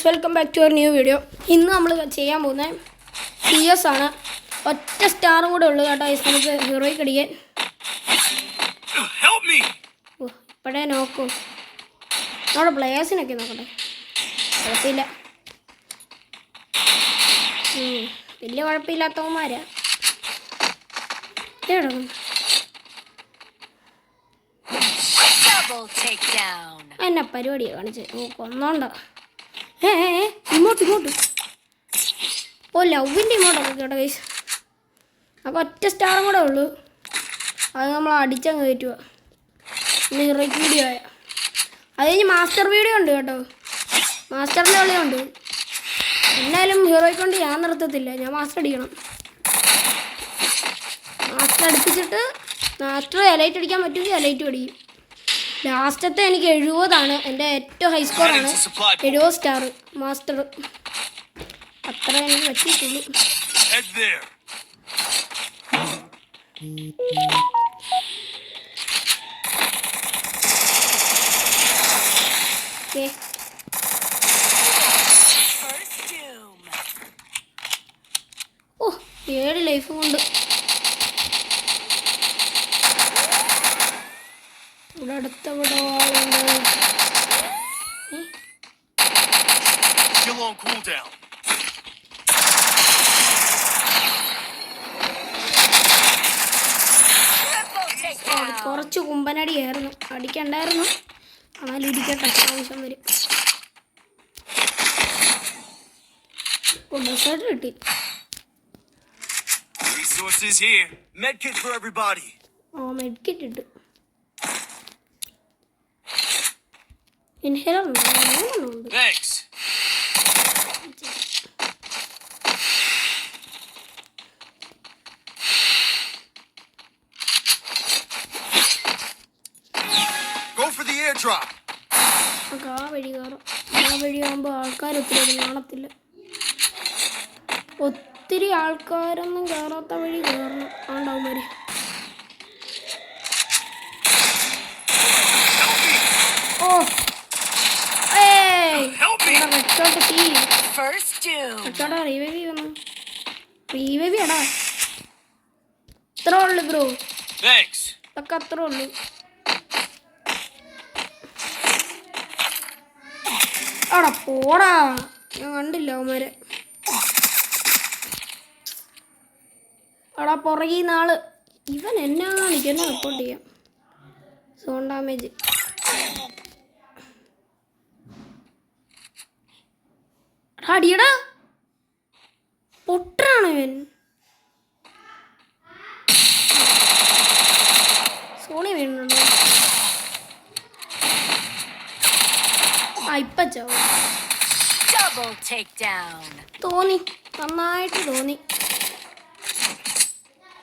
Welcome back to our new video. ഇന്ന് നമ്മൾ ചെയ്യാൻ പോകുന്നത് CS ആണ്. ഒറ്റ സ്റ്റാറും കൂടെ ഉള്ളു കേട്ടോ നമുക്ക് ഹീറോയ്ക്ക് അടിക്കാൻ. ഇപ്പോഴേ നോക്കൂ, നമ്മുടെ പ്ലേയേഴ്സിനൊക്കെ നോക്കട്ടെ. കുഴപ്പമില്ല, വലിയ കുഴപ്പമില്ലാത്തവന്മാരാ. എന്നാ പരിപാടിയാണ് കാണിച്ചത്? കൊന്നോണ്ടോ? ഇങ്ങോട്ട് ലവിൻ്റെ ഇങ്ങോട്ടൊക്കെ കേട്ടോ ഗൈസ്. അപ്പോൾ ഒറ്റ സ്റ്റാറും കൂടെ ഉള്ളു, അത് നമ്മൾ അടിച്ചങ്ങ് കയറ്റുക. പിന്നെ ഹീറോയ്ക്ക് വീഡിയോ ആയ അത് കഴിഞ്ഞ് മാസ്റ്റർ വീഡിയോ ഉണ്ട് കേട്ടോ, മാസ്റ്ററിൻ്റെ കളിയുണ്ട്. എന്നാലും ഹീറോയ്ക്ക് കൊണ്ട് ഞാൻ നിർത്തത്തില്ല, ഞാൻ മാസ്റ്റർ അടിക്കണം. മാസ്റ്റർ അടുപ്പിച്ചിട്ട് മാസ്റ്റർ എലൈറ്റ് അടിക്കാൻ പറ്റുമെങ്കിൽ എലൈറ്റും അടിക്കും. ലാസ്റ്റത്തെ എനിക്ക് 70 എൻ്റെ ഏറ്റവും ഹൈ സ്കോറാണ്, 70 സ്റ്റാർ മാസ്റ്റർ. അത്ര എനിക്ക് പറ്റിയിട്ടുള്ളൂ. ഓ 7 ലൈഫ് കൊണ്ട് ഇവിടെ അടുത്തവിടെ ആളുണ്ട്. കുറച്ച് കുമ്പനടിയായിരുന്നു, അടിക്കണ്ടായിരുന്നു. എന്നാലും ഇരിക്കട്ടെ, ആവശ്യം വരും. ഡെസേർട്ട് കിട്ടി. മെഡ്കിറ്റ് ഇട്ടു. ഇൻഹേലർ ഉണ്ട്. വഴിയാകുമ്പോൾ ആൾക്കാർ ഒത്തിരി കാണത്തില്ല. ഒത്തിരി ആൾക്കാരൊന്നും കയറാത്ത വഴി കയറണം. ആണ്ടാവും വരെ. ഓ റീവൈവ് എടാ, ഇത്ര ഉള്ളു ബ്രോ, ഇതൊക്കെ അത്ര ഉള്ളു. അവിടെ പോടാ, ഞാൻ കണ്ടില്ല അവന്മാരെ. അവിടെ പുറകെ നാള് ഇവൻ എന്നാ കാണിക്കും, എന്നെ റിപ്പോർട്ട് ചെയ്യാം. Zone damage. അടിയടാ, പൊട്ടാണ് ഇവൻ. സോണി വീണുണ്ടോ? തോന്നി, നന്നായിട്ട് തോന്നി.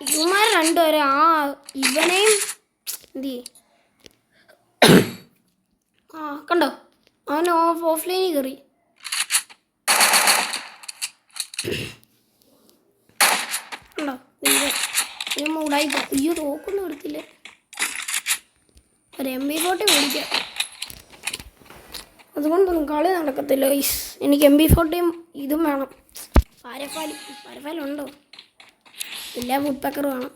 ഇവന്മാർ രണ്ടുപേരെ ഇവനെയും എന്തി കണ്ടോ, അവൻ ഓഫ്ലൈനിൽ കയറി. കണ്ടോ മൂടായിപ്പോ. അയ്യോ തോക്കൊന്നും എടുത്തില്ല. ഒരു MP40 മേടിക്കാം, അതുകൊണ്ടൊന്നും കളി നടക്കത്തില്ല. എനിക്ക് MP40 ഇതും വേണം. പാരഫാലുണ്ടോ? ഇല്ല. വുഡ് പെക്കർ വേണം.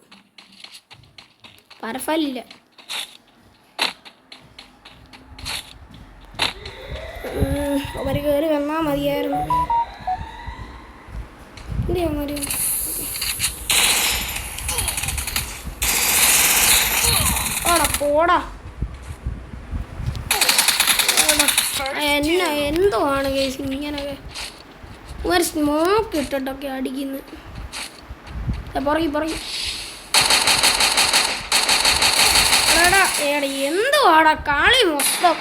പാരഫാലില്ല. അവർ കയറി വന്നാൽ മതിയായിരുന്നു. എന്തിയാ പോടാ. എന്തോ ആണ് കേസ് ഇങ്ങനൊക്കെ. ഒരു സ്മോക്ക് ഇട്ടിട്ടൊക്കെ അടിക്കുന്നു. പുറകെ എന്തുവാടാ കളി മൊത്തം.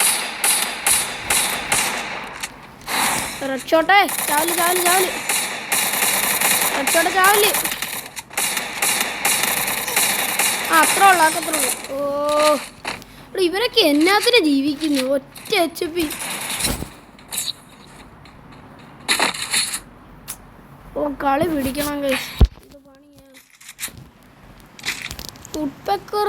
റെഡ്ഷോട്ടെ ചാവല് റെഡ്ഷോട്ടെ ചാവല്. അത്ര ഉള്ളൂ. ഓ ഇവരൊക്കെ എന്നാത്തിന് ജീവിക്കുന്നു? ഒറ്റ HP. ഓ കളി പിടിക്കണം ഗൈസ്. ഇത് പണിയാ. വുഡ് പെക്കർ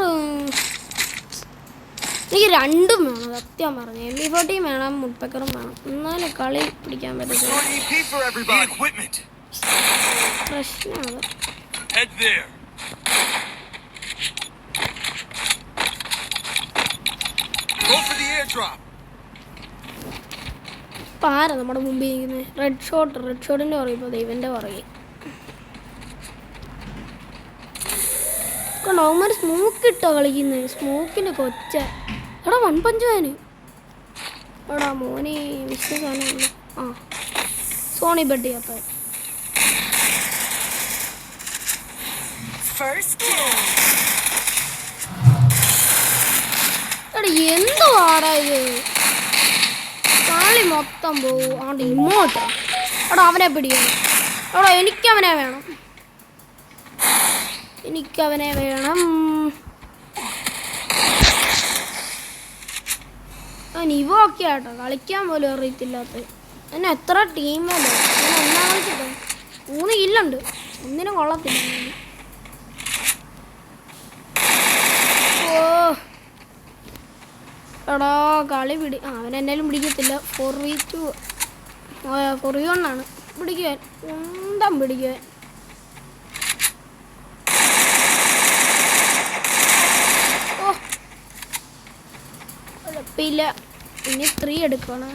എനിക്ക് രണ്ടും വേണം സത്യം പറഞ്ഞു. MP40 വേണം, മുൾപ്പക്കറും വേണം, എന്നാലും കളി പിടിക്കാൻ പറ്റും. പ്രശ്നമാണ്. ഇപ്പം ആരാ നമ്മുടെ മുമ്പിൽ ഇരിക്കുന്നത്? റെഡ് ഷോട്ടിൻ്റെ പറയുമ്പോൾ ദൈവൻ്റെ പുറകെ അവന്മാർ സ്മോക്ക് ഇട്ടോ കളിക്കുന്നത്. സ്മോക്കിൻ്റെ കൊച്ച എടാ 1 പഞ്ച് മാന് എടാ മോനെ വിഷ്ണു സാധനമുള്ളു. ആ സോണി ബെഡ് അപ്പം എടാ എന്തുവാടാ ഇത്? കളി മൊത്തം പോവും. ആണ്ട് ഇങ്ങോട്ട് എടാ അവനെ പിടിക്കണം. എടാ എനിക്കവനെ വേണം. ഇവൊക്കെ ആട്ടോ കളിക്കാൻ പോലും അറിയത്തില്ലാത്ത. എന്നെ എത്ര ടീമല്ലേ ഒന്നാം കളിച്ചിട്ട് 3 കില്ലുണ്ട്. ഒന്നിനും കൊള്ളത്തില്ല. ഓ എടാ കളി അവനെന്നാലും പിടിക്കത്തില്ല. 4v2 4v1 പിടിക്കുവാൻ ഉണ്ടം പിടിക്കുവാൻ. കുഴപ്പമില്ല. ഇനി 3 എടുക്കണം.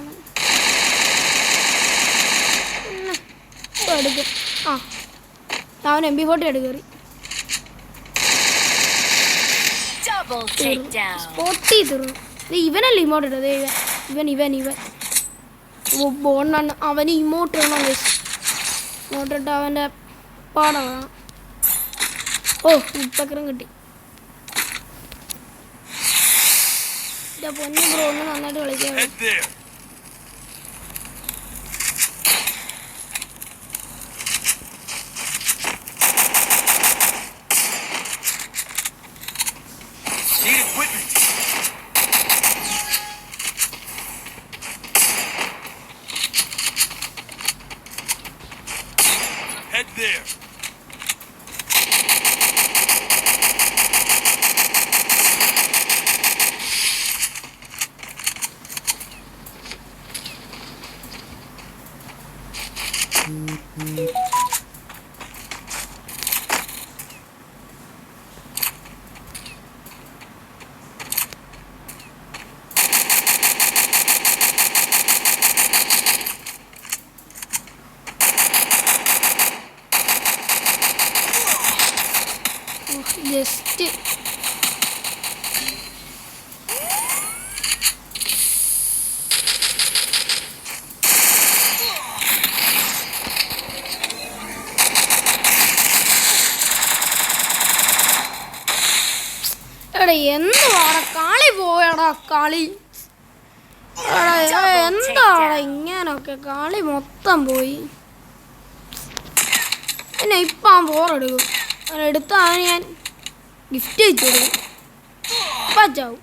എടുക്കും. ആ അവൻ MP40 എടുക്കറി സ്പോട്ടി തീർന്നു. ഇവനല്ലേ ഇമോട്ട് ഇട്ടത്? ഇവൻ ബോണാണ്. അവന് ഇമോട്ട് വേണം. ഇമോട്ട് ഇട്ട് അവൻ്റെ പാട വേണം. ഓ മുപ്പക്കരം കിട്ടി. പൊന്നു ബ്രോ ഒന്ന് നന്നായിട്ട് കളിക്കാൻ. ജസ്റ്റ് എടാ എന്തുവാടാ കളി പോയടാ കളി. എന്താടാ ഇങ്ങനൊക്കെ കളി മൊത്തം പോയി. പിന്നെ ഇപ്പം ബോറെടുക്കും. എടുത്താണ് ഞാൻ ഗിഫ്റ്റ് അയച്ചു കൊടുക്കും. പച്ചാവും.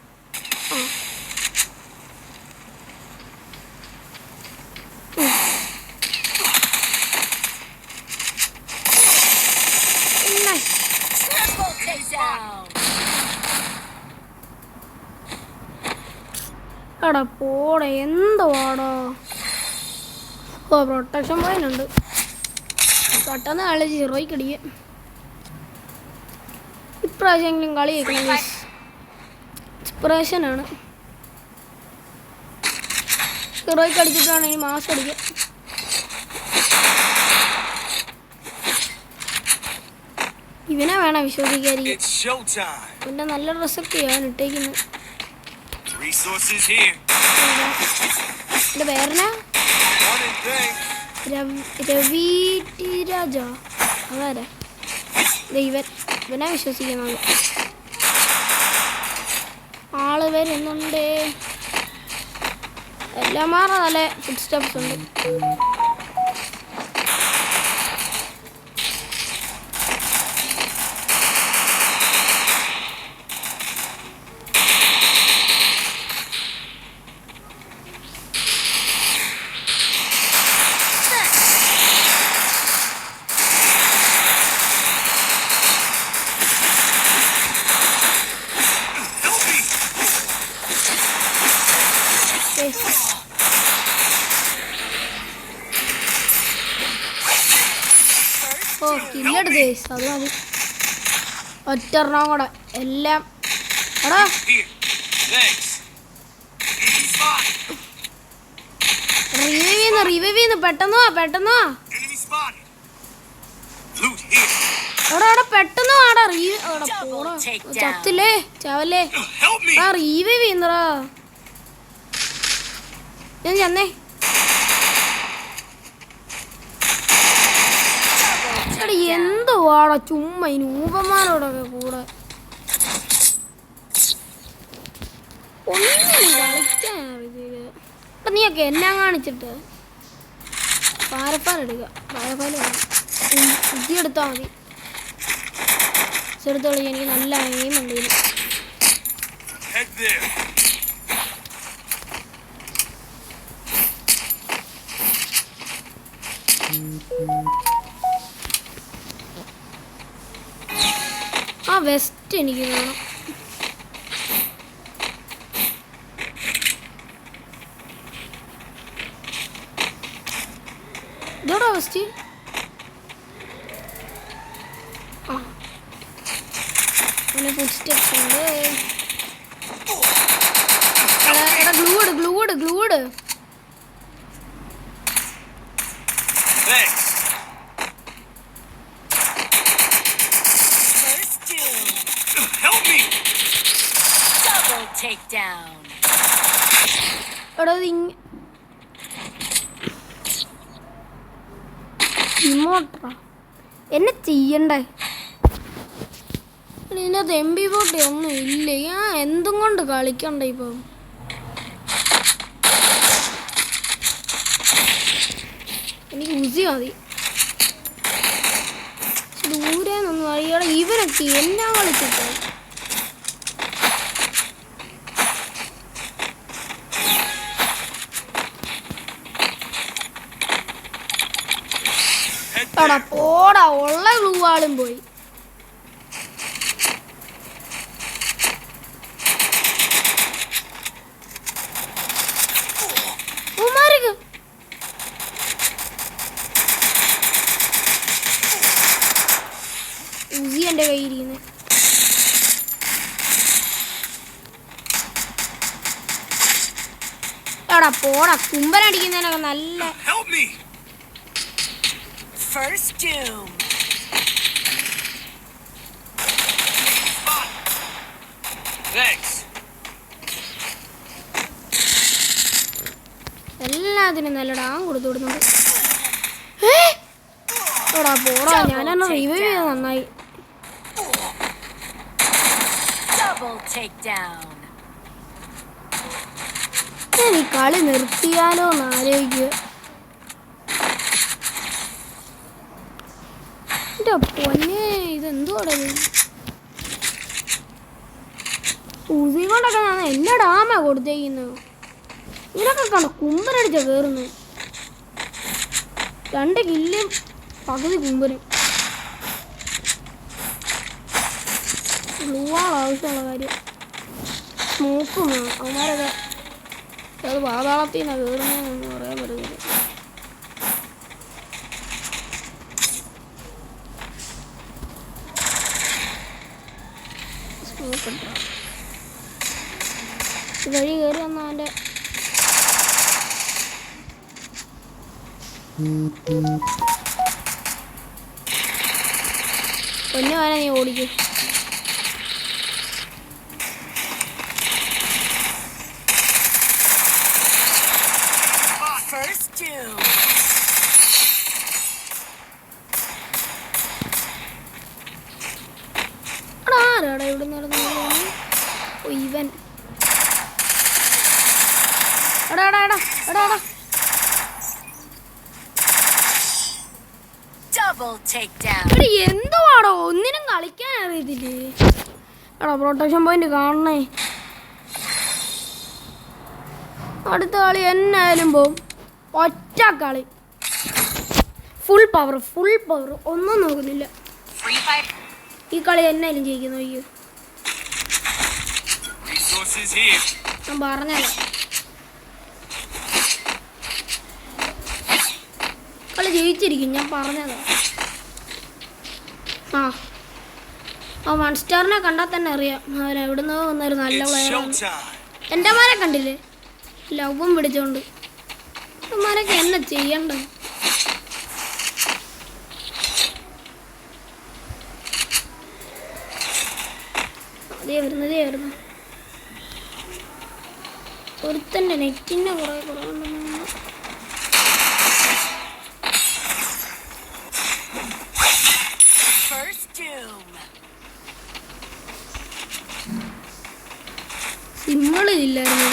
എടാ പോടെ എന്തുവാടോ. ഓ പ്രൊട്ടക്ഷൻ പോയിട്ടുണ്ട്. പെട്ടെന്ന് കളി 0ക്ക് അടിക്കുക. ഇപ്രാവശ്യമെങ്കിലും കളി കേൾക്കണം. ഇൻസ്പിറേഷനാണ്. 0ക്ക് അടിച്ചിട്ടാണ് ഇനി മാസം അടിക്കുക. ഇവനെ വേണം വിശ്വസിക്കാതിരിക്കും. പിന്നെ നല്ല ഡ്രസ്സൊക്കെയാണ് ഇട്ടേക്കുന്നത്. എൻ്റെ പേരനാ രവി ടി രാജ. അതാരാ? ഇവനെ വിശ്വസിക്കുന്നത്. ആള് വരുന്നുണ്ട്. എല്ലാം മാറാൻ നല്ല ഫുഡ് സ്റ്റെപ്സ് ഉണ്ട്. ഓ കില്ലെടുത്ത് ഗൈസ്, അത് മതി. ഒറ്റെണ്ണം കൂടെ എല്ലാം എടാ റിവൈവ് ചെയ്യുന്നു പെട്ടെന്ന് വാ എടാ പെട്ടെന്ന് വാടാ. ചത്തില്ലേ ചാവല്ലേ? ആ റിവൈവ് ചെയ്യുന്നടാ. ഞാൻ ചെന്നേ എടാ എന്തോ വാടാ ചുമ്മാ ഈ നൂപന്മാരോടൊക്കെ കൂടെ ഒന്നും കളിക്കാൻ അറിയില്ല. നീയൊക്കെ എല്ലാം കാണിച്ചിട്ട് പാരപ്പാലെടുക്കുക. പാരപ്പാല് ബുദ്ധി എടുത്താൽ മതി. എടുത്തോളൂ, എനിക്ക് നല്ല എയിമുണ്ട് ഇതിന്. ആ വെസ്റ്റ് എനിക്ക് വേണം. ഇതോടാ വെസ്റ്റ്. ആ പിന്നെ ഫുഡ് സ്റ്റെപ്സ് ഉണ്ട്. എടാ ഗ്ലൂഡ് എടാ ഇമോട്ടാ എന്നെ ചെയ്യണ്ടേ? ഇതിനകത്ത് MP40 ഒന്നും ഇല്ല. ഞാൻ എന്തും കൊണ്ട് കളിക്കണ്ട. ഇപ്പം എനിക്ക് ഉസി മതി. ദൂരെന്നൊന്നും അറിയാതെ ഇവരൊക്കെ എല്ലാം കളിച്ചിട്ട് പോടാ. ഉള്ള ഗ്ലൂവാളും പോയി. ഉസി എൻ്റെ കയ്യിരിക്കുന്നത്. എടാ പോടാ, കുമ്പനടിക്കുന്നതിനൊക്കെ നല്ല First doom. Thanks. എല്ലാത്തിനും നല്ല ഡാം കൊടുത്തു വിടുന്നുണ്ട്. എടാ പോടാ, ഞാനെന്നെ റിവൈവ് ചെയ്ത് നന്നായി. ഞാൻ ഈ കളി നിർത്തിയാലോ എന്ന് ആലോചിക്കുക. പൊന്നെ ഇതെന്തോടെ ഉസി കൊണ്ടൊക്കെ ഞാൻ എല്ലാ ഡാമാ കൊടുത്തേക്കുന്നത്. ഇതിനൊക്കെ കണ്ടോ കുമ്പനടിച്ചാ കയറുന്നു. 2 കില്ലും പകുതി കുമ്പനും. ഗ്ലൂവാൾ ആവശ്യമുള്ള കാര്യം. സ്മോക്കും വേണം. അവന്മാരൊക്കെ അത് പാതാളത്തിൽ നിന്നാണ് കയറുന്നതെന്ന് പറയാൻ പറ്റുന്നില്ല. വഴി കയറി വന്ന അവൻ്റെ പൊന്നു വേന നീ ഓടിക്കും. ആരാടാ ഇവിടെ നടന്നു ഇവൻ? എന്തുവാടോ ഒന്നിനും കളിക്കാൻ അറിയത്തില്ലേ? എടാ പ്രൊട്ടക്ഷൻ പോയിന്റ് കാണണേ. അടുത്ത കളി എന്നായാലും പോവും. ഒറ്റ കളി ഫുൾ പവർ ഒന്നും നോക്കുന്നില്ല. ഈ കളി എന്നായാലും ജയിക്കുന്നു. അയ്യോ ഞാൻ പറഞ്ഞല്ലോ കളി ജയിച്ചിരിക്കും. ഞാൻ പറഞ്ഞതാ. ആ ആ 1 സ്റ്റാറിനെ കണ്ടാൽ തന്നെ അറിയാം അവൻ എവിടുന്നോ വന്നൊരു നല്ല It's പ്ലെയറാണ്. showtime. എൻ്റെ മാരെ കണ്ടില്ലേ ലവും പിടിച്ചോണ്ട് അമ്മമാരൊക്കെ എന്നെ ചെയ്യണ്ട. അതേ വരുന്നു ഒരുത്തൻ്റെ നെറ്റിൻ്റെ കുറേ കുറവുണ്ടെന്ന്. First doom. സിമ്പിളില്ലായിരുന്നു.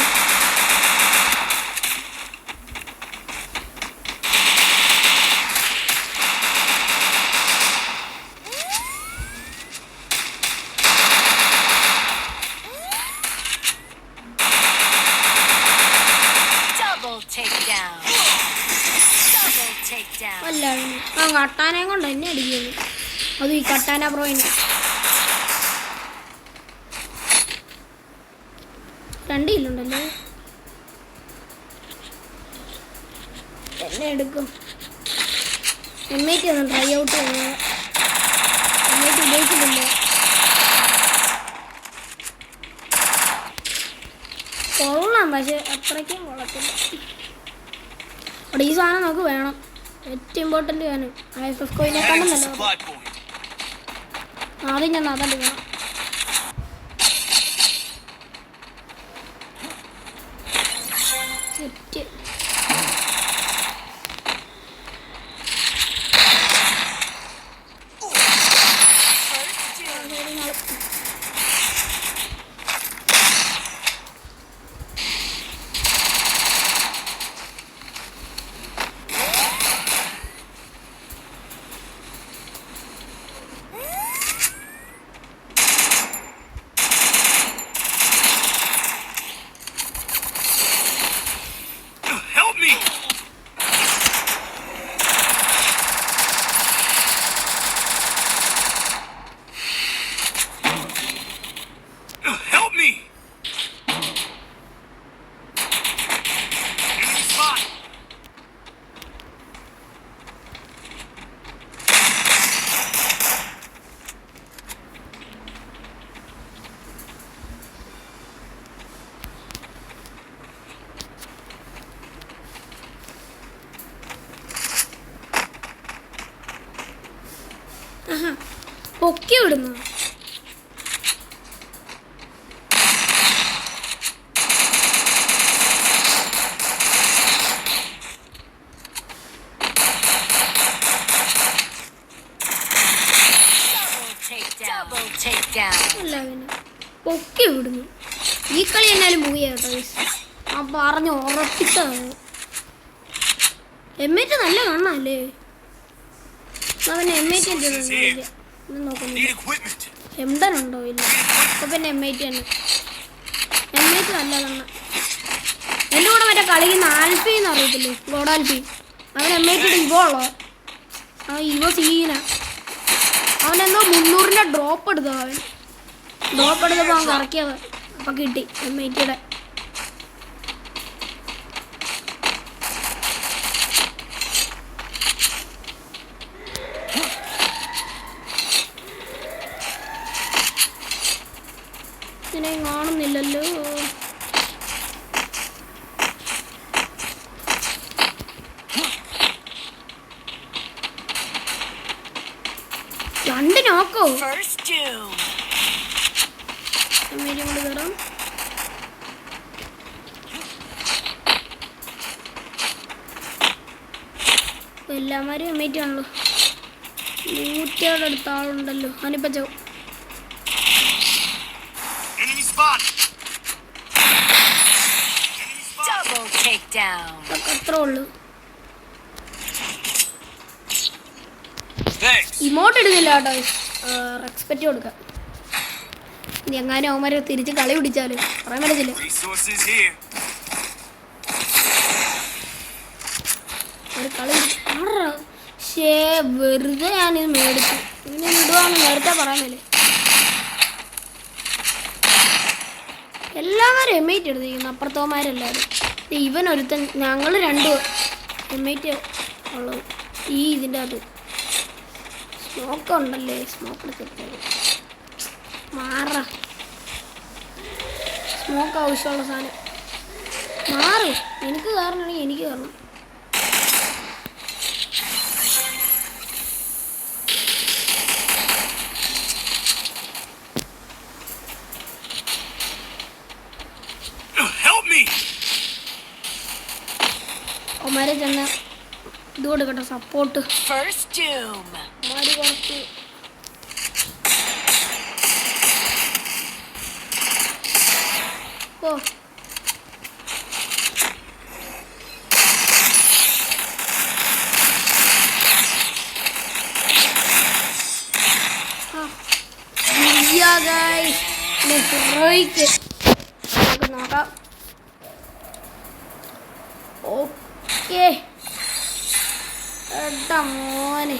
Double takedown. Double takedown. അല്ലായിരുന്നു ആ കട്ടാനെ കൊണ്ട് എന്നെ അടിക്കുന്നു. അത് ഈ കട്ടാന പ്രോയിന് 2 കില്ലുണ്ടല്ലോ. എന്നെ എടുക്കും. എമ്മേറ്റ് ഒന്ന് ട്രൈ ഔട്ട് ചെയ്യുന്നത് എമ്മേറ്റ് ഉപയോഗിച്ചിട്ടില്ല. കൊള്ളാം പക്ഷെ അത്രയ്ക്കും കൊള്ളത്തില്ല. അവിടെ ഈ സാധനം നമുക്ക് വേണം. ഏറ്റവും ഇമ്പോർട്ടൻ്റ് ആണ് ISF കോയിനെക്കാളും Heading to നല്ലത്. supply point. ആദ്യം ഞാൻ അതെടുക്കണം. Set First doom. Help me! Help me! Enemy spot! പൊക്കി വിടുന്നു. Double takedown. അല്ല പിന്നെ പൊക്കി വിടുന്നു. ഈ കളി എന്നാലും മൂവി കേട്ടോ. ആ പറഞ്ഞ് ഉറപ്പിച്ചതാണ്. എമ്മേറ്റ് നല്ല കണ്ണല്ലേ. പിന്നെ എമ്മേറ്റ് നോക്കുന്നു. Need equipment. എംഡൻ ഉണ്ടോ ഇല്ല. അപ്പൊ പിന്നെ എമ്മേറ്റ് തന്നെ. എമ്മേറ്റ് നല്ല കണ്ണ. എൻ്റെ കൂടെ മറ്റേ കളിക്കുന്ന ആൽഫി എന്ന് അറിയത്തില്ലേ ഗോഡ് ആൽഫി. അവൻ എമ്മേറ്റിയുടെ ഇവോ ഉള്ളോ അവൻ ഇവോ സീന. അവനെന്തോ 300-ൻ്റെ ഡ്രോപ്പ് എടുത്തോ. അവൻ ഡ്രോപ്പ് എടുത്തപ്പോൾ അവൻ കറക്കിയത് അപ്പം കിട്ടി എമ്മേറ്റിയുടെ. ഇതിനെ കാണുന്നില്ലല്ലോ. രണ്ട് നോക്കോ First doom. എമ്മേറ്റും കൊണ്ട് കയറാം. എല്ലാമാരും എമ്മേറ്റ് ആണല്ലോ. 100 അടുത്ത ആളുണ്ടല്ലോ. അവനിപ്പോ Enemy spot. Enemy spot. Double takedown. അത്രേ ഉള്ളു. Thanks. ഇമോട്ട് ഇടുന്നില്ല കേട്ടോ. റെസ്പെക്റ്റ് കൊടുക്കാം. ഇനി എങ്ങാനും അവന്മാരെ തിരിച്ച് കളി പിടിച്ചാലും പറയാൻ പറ്റത്തില്ല. Resources here. ഒരു കളി ശേ വെറുതെ ഞാനിത് മേടിച്ചു. ഇങ്ങനെ ഇടുവാന്ന് നേരത്തെ പറയാനല്ലേ. എല്ലാവരും എമ്മേറ്റ് എടുത്തിരിക്കുന്നു. അപ്പുറത്തവന്മാരെല്ലാവരും. ഇവൻ ഒരുത്തൻ ഞങ്ങൾ 2 എമ്മേറ്റ് ഉള്ളത് ഈ ഇതിൻ്റെ അത് സ്മോക്ക് ഉണ്ടല്ലേ, സ്മോക്ക് എടുത്തിട്ട് മാറ. സ്മോക്ക് ആവശ്യമുള്ള സാധനം മാറ്. എനിക്ക് കാരണമാണെങ്കിൽ എനിക്ക് കാരണം. Help me! അവന്മാരെ ചെന്ന് ഇത് കൊടുക്കട്ടെ, സപ്പോർട്ട്. First doom. അവന്മാര് കുറച്ച് ഓ നമുക്ക് നോക്കാം. ഓക്കെ എട്ടാ മോനെ.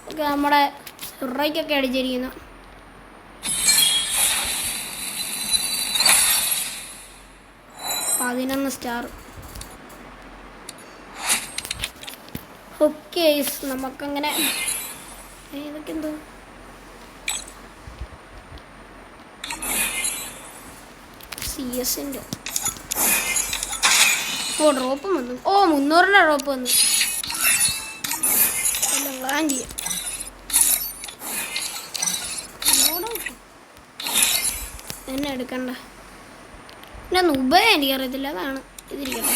ഓക്കെ നമ്മുടെ ഹീറോയ്ക്കൊക്കെ അടിച്ചിരിക്കുന്നു. $11 ഓക്കെ. നമുക്കങ്ങനെ ഇതൊക്കെ എന്തോ CS-ൻ്റെ ഡ്രോപ്പും വന്നു. 300 ഡ്രോപ്പ് വന്നു. പ്ലാൻ ചെയ്യാം. എന്നെ എടുക്കണ്ട. പിന്നെ ഉബയ എനിക്കറിയത്തില്ല, അതാണ് ഇതിരിക്കട്ടെ.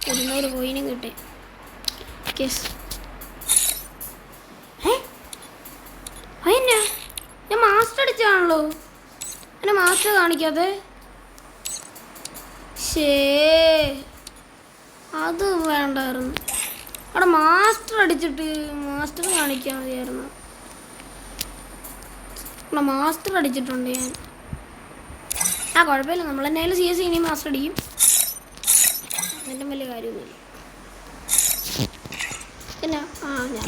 200 കോയിനും കിട്ടി. കേസ് അതെന്നാ ഞാൻ മാസ്റ്റർ അടിച്ചാണല്ലോ. എന്നെ മാസ്റ്റർ കാണിക്കാതെ. അത് വേണ്ടായിരുന്നു. അവിടെ മാസ്റ്റർ അടിച്ചിട്ട് മാസ്റ്റർ കാണിക്കാൻ മതിയായിരുന്നു. അവിടെ മാസ്റ്റർ അടിച്ചിട്ടുണ്ട് ഞാൻ. കുഴപ്പമില്ല, നമ്മൾ എന്നായാലും CS ഇനി മാസ്റ്റർ അടിക്കും. അതിൻ്റെ വലിയ കാര്യമൊന്നുമില്ല. പിന്നെ ഞാൻ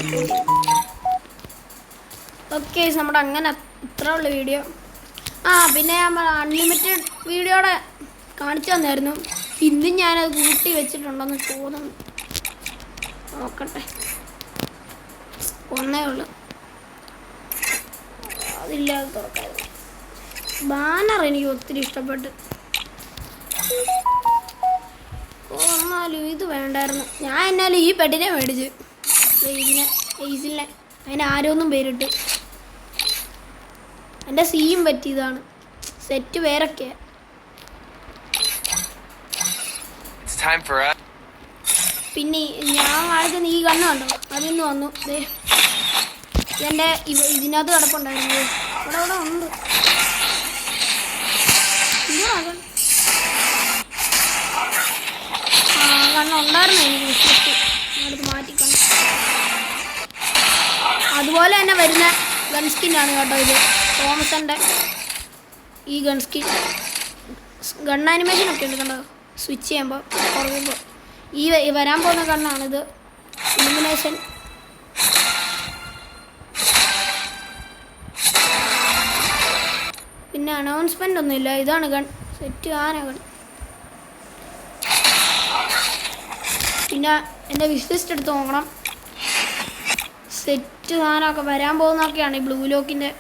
ഓക്കെ. നമ്മുടെ അങ്ങനെ ഇത്ര ഉള്ള വീഡിയോ. പിന്നെ നമ്മൾ അൺലിമിറ്റഡ് വീഡിയോടെ കാണിച്ചു തന്നായിരുന്നു. ഇന്നും ഞാനത് കൂട്ടി വെച്ചിട്ടുണ്ടെന്ന് തോന്നുന്നു. നോക്കട്ടെ, ഒന്നേ ഉള്ളു. അതില്ലാതെ തുറക്കായിരുന്നു. ബാനർ എനിക്ക് ഒത്തിരി ഇഷ്ടപ്പെട്ടു. എന്നാലും ഇത് വേണ്ടായിരുന്നു. ഞാൻ എന്നാലും ഈ പെട്ടിനെ മേടിച്ച് ഇതിനെ ഏസിലിനെ അതിന് ആരോന്നും പേരിട്ട്. എൻ്റെ സീയും പറ്റിയതാണ്. സെറ്റ് വേറൊക്കെയാ. പിന്നെ ഞാൻ കാണിക്കുന്ന ഈ കണ്ണ് കണ്ടോ, അതിന്ന് വന്നു. ഇതെൻ്റെ ഇതിനകത്ത് കിടപ്പുണ്ടായിരുന്നു. ഇവിടെ ഉണ്ട്. കണ്ണുണ്ടായിരുന്നു എനിക്ക് വിശ്വസിച്ച്. അടുത്ത് മാറ്റിക്കണം. അതുപോലെ തന്നെ വരുന്ന ഗൺസ്കിന്നാണ് കേട്ടോ ഇത്. തോമസൻ്റെ ഈ ഗൺസ്കിൻ ഗൺ ആനിമേഷൻ ഒക്കെ ഉണ്ട് കണ്ടോ. സ്വിച്ച് ചെയ്യുമ്പോൾ കുറയുമ്പോൾ ഈ വരാൻ പോകുന്ന ഗണ്ണാണിത്. ഇലുമിനേഷൻ. പിന്നെ അനൗൺസ്മെൻ്റ് ഒന്നുമില്ല. ഇതാണ് ഗൺ. സെറ്റ് ആന ഗൺ. പിന്നെ എൻ്റെ വിഷ് ലിസ്റ്റ് എടുത്ത് നോക്കണം. സെറ്റ് സാധനമൊക്കെ വരാൻ പോകുന്നതൊക്കെയാണ് ഈ ബ്ലൂ ലോക്കിൻ്റെ.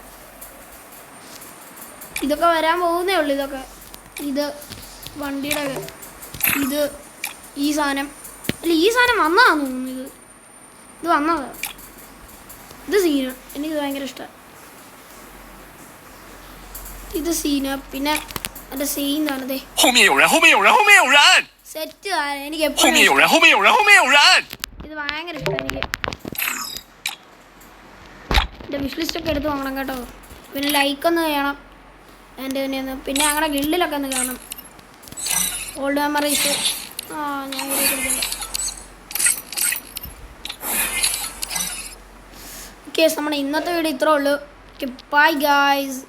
ഇതൊക്കെ വരാൻ പോകുന്നേ ഉള്ളൂ. ഇതൊക്കെ ഇത് വണ്ടിയുടെ ഇത് ഈ സാധനം അല്ല, ഈ സാധനം വന്നതാന്ന് തോന്നുന്നു. ഇത് വന്നതാ. ഇത് സീന. എനിക്കിത് ഭയങ്കര ഇഷ്ടമാണ്. ഇത് സീന. പിന്നെ എൻ്റെ സീൻ താണതേ സെറ്റ്. എനിക്ക് എപ്പോഴും ഇത് ഭയങ്കര ഇഷ്ടമാണ്. എനിക്ക് എൻ്റെ വിഷ് ലിസ്റ്റൊക്കെ എടുത്ത് നോക്കണം കേട്ടോ. പിന്നെ ലൈക്കൊന്ന് ചെയ്യണം എൻ്റെ തന്നെ ഒന്ന്. പിന്നെ ഞങ്ങളുടെ ഗിൽഡിലൊക്കെ ഒന്ന് കാണണം. Old memories. ഞാൻ ഓക്കെ. നമ്മുടെ ഇന്നത്തെ വീഡിയോ ഇത്രേ ഉള്ളൂ. Bye guys.